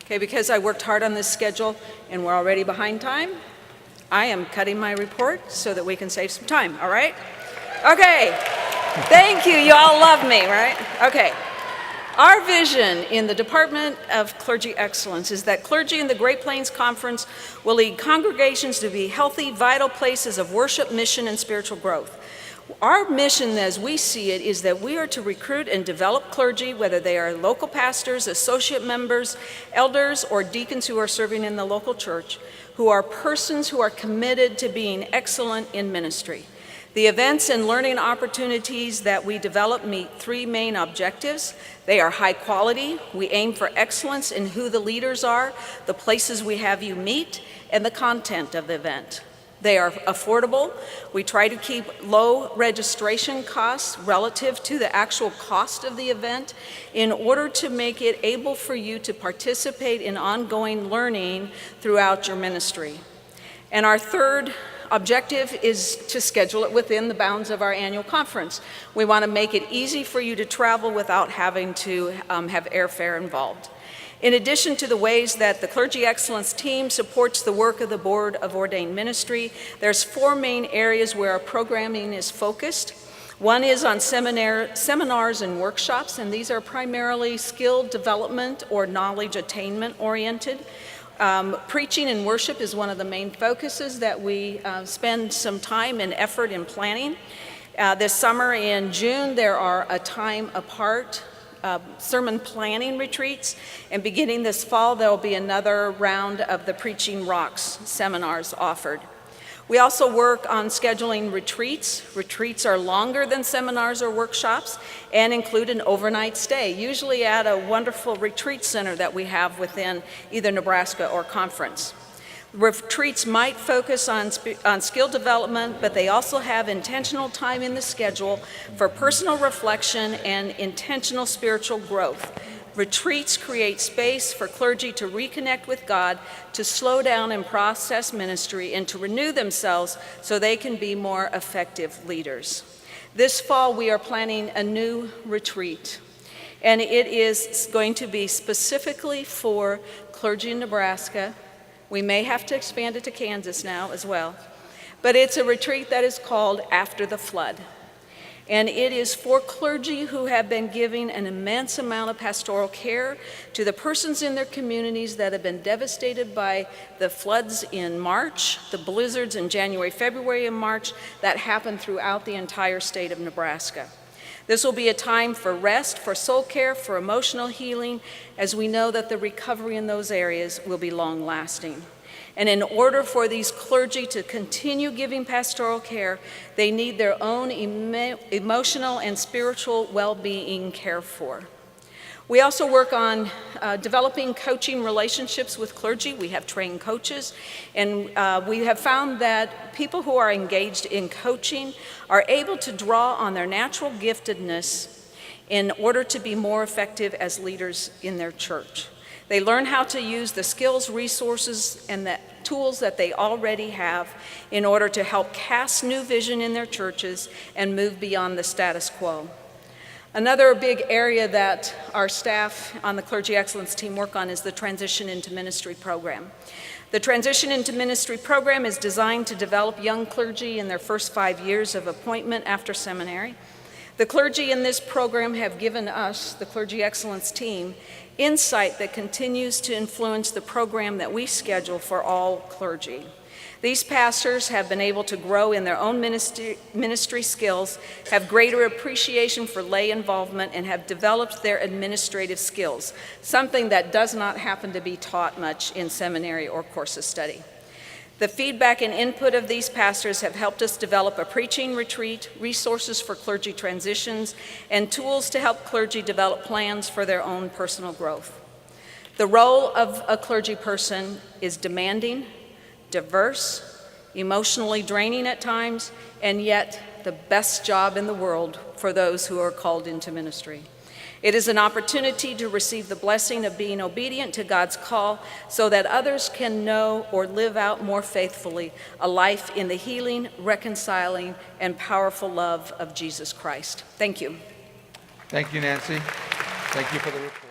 Okay, because I worked hard on this schedule and we're already behind time, I am cutting my report so that we can save some time, all right? Okay, thank you. You all love me, right? Okay. Our vision in the Department of Clergy Excellence is that clergy in the Great Plains Conference will lead congregations to be healthy, vital places of worship, mission, and spiritual growth. Our mission, as we see it, is that we are to recruit and develop clergy, whether they are local pastors, associate members, elders, or deacons who are serving in the local church, who are persons who are committed to being excellent in ministry. The events and learning opportunities that we develop meet three main objectives. They are high quality. We aim for excellence in who the leaders are, the places we have you meet, and the content of the event. They are affordable. We try to keep low registration costs relative to the actual cost of the event in order to make it able for you to participate in ongoing learning throughout your ministry. And our third objective is to schedule it within the bounds of our annual conference. We want to make it easy for you to travel without having to have airfare involved. In addition to the ways that the Clergy Excellence team supports the work of the Board of Ordained Ministry, there's four main areas where our programming is focused. One is on seminars and workshops, and these are primarily skill development or knowledge attainment oriented. Preaching and worship is one of the main focuses that we spend some time and effort in planning. This summer in June, there are a time apart sermon planning retreats, and beginning this fall, there will be another round of the Preaching Rocks seminars offered. We also work on scheduling retreats. Retreats are longer than seminars or workshops and include an overnight stay, usually at a wonderful retreat center that we have within either Nebraska or conference. Retreats might focus on skill development, but they also have intentional time in the schedule for personal reflection and intentional spiritual growth. Retreats create space for clergy to reconnect with God, to slow down and process ministry, and to renew themselves so they can be more effective leaders. This fall, we are planning a new retreat, and it is going to be specifically for clergy in Nebraska. We may have to expand it to Kansas now as well, but it's a retreat that is called After the Flood. And it is for clergy who have been giving an immense amount of pastoral care to the persons in their communities that have been devastated by the floods in March, the blizzards in January, February, and March that happened throughout the entire state of Nebraska. This will be a time for rest, for soul care, for emotional healing, as we know that the recovery in those areas will be long-lasting. And in order for these clergy to continue giving pastoral care, they need their own emotional and spiritual well-being cared for. We also work on developing coaching relationships with clergy. We have trained coaches, and we have found that people who are engaged in coaching are able to draw on their natural giftedness in order to be more effective as leaders in their church. They learn how to use the skills, resources, and the tools that they already have in order to help cast new vision in their churches and move beyond the status quo. Another big area that our staff on the Clergy Excellence team work on is the Transition into Ministry program. The Transition into Ministry program is designed to develop young clergy in their first 5 years of appointment after seminary. The clergy in this program have given us, the Clergy Excellence team, insight that continues to influence the program that we schedule for all clergy. These pastors have been able to grow in their own ministry skills, have greater appreciation for lay involvement, and have developed their administrative skills, something that does not happen to be taught much in seminary or course of study. The feedback and input of these pastors have helped us develop a preaching retreat, resources for clergy transitions, and tools to help clergy develop plans for their own personal growth. The role of a clergy person is demanding, diverse, emotionally draining at times, and yet the best job in the world for those who are called into ministry. It is an opportunity to receive the blessing of being obedient to God's call so that others can know or live out more faithfully a life in the healing, reconciling, and powerful love of Jesus Christ. Thank you. Thank you, Nancy. Thank you for the report.